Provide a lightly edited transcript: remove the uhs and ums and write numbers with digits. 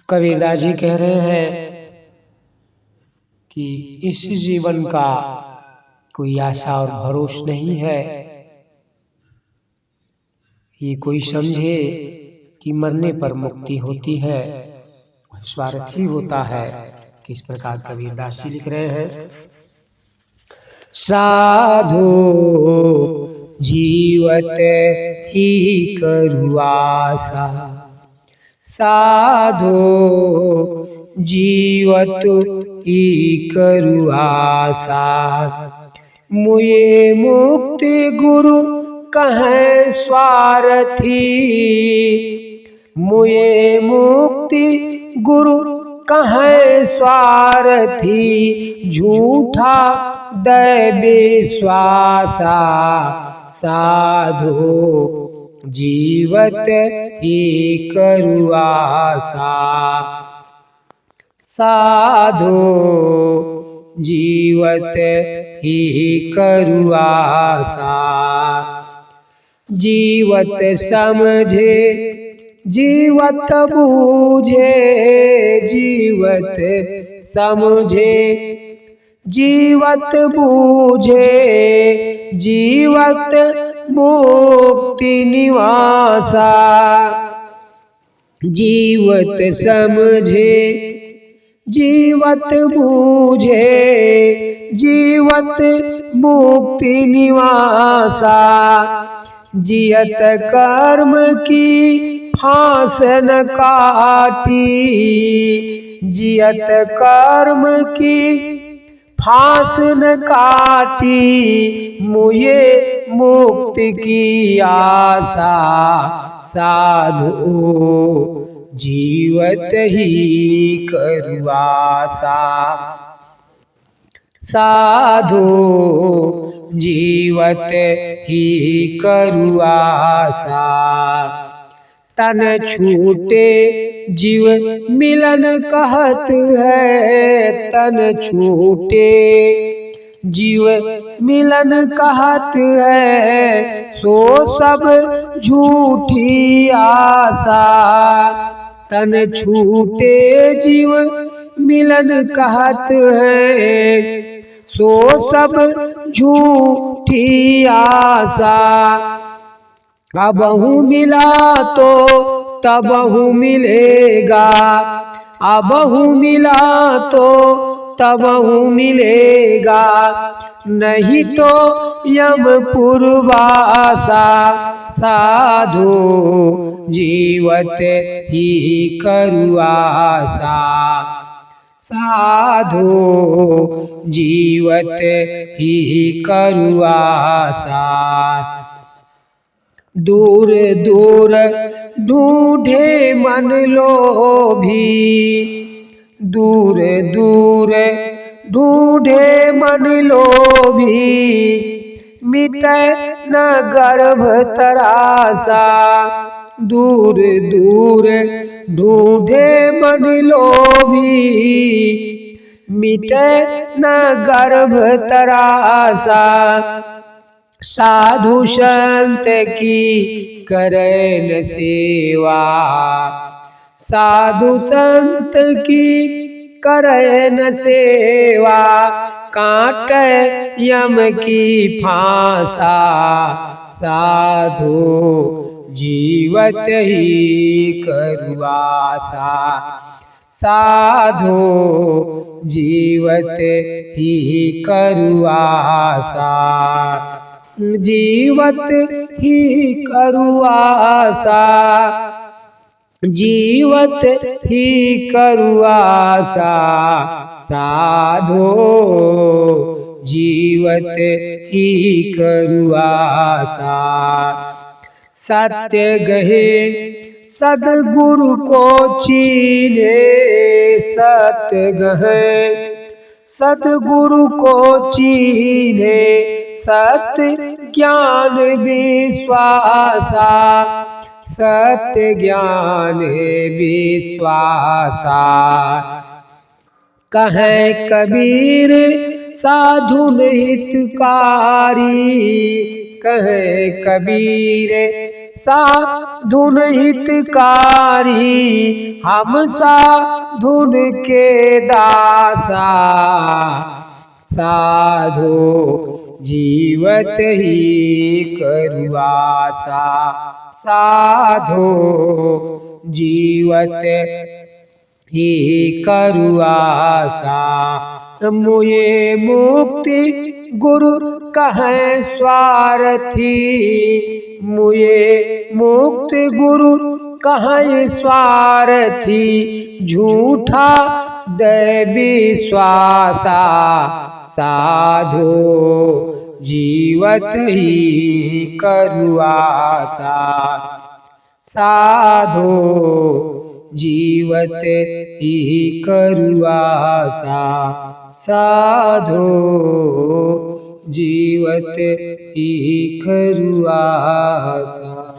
कबीरदास जी कह रहे हैं कि इस जीवन का कोई आशा और भरोसा नहीं है। ये कोई समझे कि मरने पर मुक्ति होती है, स्वार्थी होता है। किस प्रकार कबीरदास जी लिख रहे हैं। साधु जीवत ही करु आशा, साधु जीवत ही करु आशा। मुए मुक्ति गुरु कहें स्वार्थी, मुए मुक्ति गुरु कहें स्वार्थी। झूठा दय विश्वासा, साधु जीवत ही करु आशा, साधु जीवत ही करु आशा। जीवत समझे जीवत बूझे, जीवत समझे जीवत बूझे। जीवत मुक्ति निवासा, जीवत समझे जीवत बूझे। जीवत मुक्ति निवासा, जियत कर्म की फांस न काटी, जियत कर्म की फांस न काटी। मुझे मुक्ति की आशा, साधु जीवत ही करु आशा, साधु जीवत ही करु आशा। तन छूटे जीव मिलन कहत है, तन छूटे जीव मिलन कहत है। सो सब झूठी आशा, तन छूटे जीव मिलन कहत है। सो सब झूठी आशा। अबहु मिला तो तबहु मिलेगा, अबहु मिला तो तबहु मिलेगा। नहीं तो यमपुर वासा, साधु जीवत ही करु आशा, साधु जीवत ही करु आशा। दूर दूर ढूंढे मन लोभी, दूर दूर ढूंढे मन लोभी। मिटे न गर्भ तरासा, दूर दूर ढूंढे मन लोभी। मिटे न गर्भ तरासा, साधु संत की करें सेवा, साधु संत की करें सेवा। काट यम की फांसा, साधु जीवत ही करु आशा, साधु जीवत ही करु आशा। जीवत ही करु आशा, जीवत ही करु आशा। साधु जीवत ही करु आशा। सत्य गहे सद्गुरु को चीने, सत्य गहे सद्गुरु को चीने। सत्य ज्ञान विश्वासा, सत्य ज्ञान विश्वासा। कहे कबीर साधु हितकारी, कहे कबीर साधुन हितकारी, हम साधुन के दासा। साधो जीवत ही करुआसा, साधो जीवत ही करुआसा। मुझे मुक्ति गुरु कहें स्वार्थी, मुझे मुक्ति गुरु कहें स्वार्थी। झूठा दे विश्वासा, साधो जीवत ही करुआसा। साधो जीवत ही करुआसा, साधो जीवत ही करुआसा।